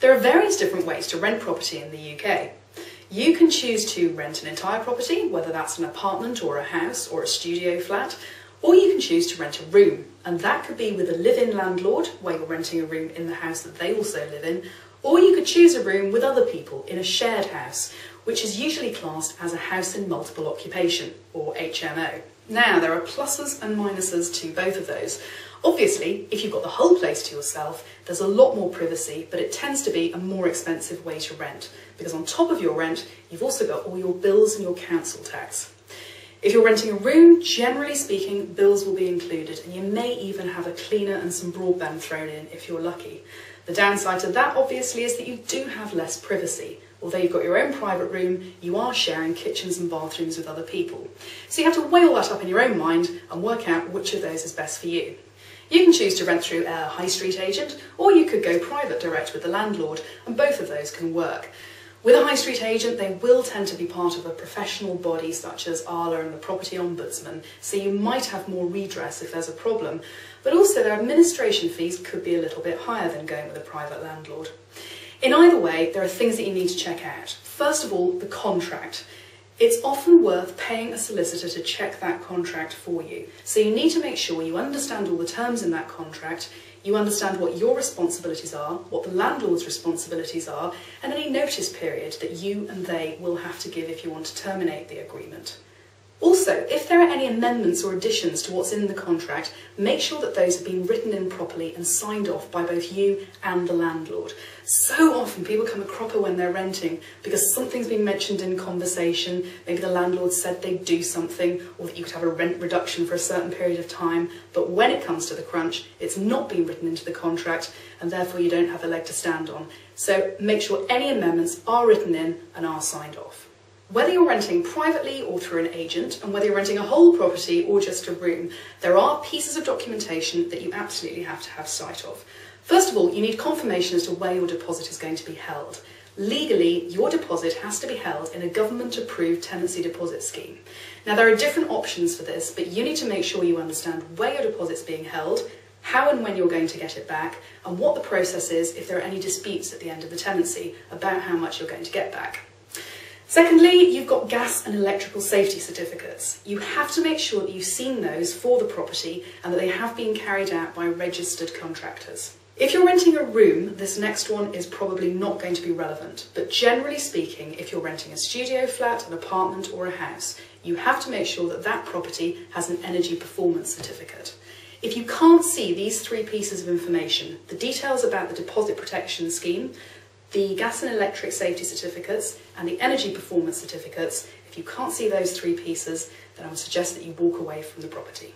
There are various different ways to rent property in the UK. You can choose to rent an entire property, whether that's an apartment or a house or a studio flat, or you can choose to rent a room, and that could be with a live-in landlord, where you're renting a room in the house that they also live in, or you could choose a room with other people in a shared house, which is usually classed as a house in multiple occupation, or HMO. Now, there are pluses and minuses to both of those. Obviously, if you've got the whole place to yourself, there's a lot more privacy, but it tends to be a more expensive way to rent, because on top of your rent, you've also got all your bills and your council tax. If you're renting a room, generally speaking, bills will be included, and you may even have a cleaner and some broadband thrown in if you're lucky. The downside to that, obviously, is that you do have less privacy. Although you've got your own private room, you are sharing kitchens and bathrooms with other people. So you have to weigh all that up in your own mind and work out which of those is best for you. You can choose to rent through a high street agent, or you could go private direct with the landlord, and both of those can work. With a high street agent, they will tend to be part of a professional body such as ALA and the Property Ombudsman, so you might have more redress if there's a problem, but also their administration fees could be a little bit higher than going with a private landlord. In either way, there are things that you need to check out. First of all, the contract. It's often worth paying a solicitor to check that contract for you. So you need to make sure you understand all the terms in that contract, you understand what your responsibilities are, what the landlord's responsibilities are, and any notice period that you and they will have to give if you want to terminate the agreement. Also, if there are any amendments or additions to what's in the contract, make sure that those have been written in properly and signed off by both you and the landlord. So often people come a cropper when they're renting because something's been mentioned in conversation, maybe the landlord said they'd do something, or that you could have a rent reduction for a certain period of time, but when it comes to the crunch, it's not been written into the contract, and therefore you don't have a leg to stand on. So make sure any amendments are written in and are signed off. Whether you're renting privately or through an agent, and whether you're renting a whole property or just a room, there are pieces of documentation that you absolutely have to have sight of. First of all, you need confirmation as to where your deposit is going to be held. Legally, your deposit has to be held in a government-approved tenancy deposit scheme. Now, there are different options for this, but you need to make sure you understand where your deposit's being held, how and when you're going to get it back, and what the process is if there are any disputes at the end of the tenancy about how much you're going to get back. Secondly, you've got gas and electrical safety certificates. You have to make sure that you've seen those for the property and that they have been carried out by registered contractors. If you're renting a room, this next one is probably not going to be relevant, but generally speaking, if you're renting a studio flat, an apartment or a house, you have to make sure that that property has an energy performance certificate. If you can't see these three pieces of information, the details about the deposit protection scheme, the gas and electric safety certificates and the energy performance certificates, if you can't see those three pieces, then I would suggest that you walk away from the property.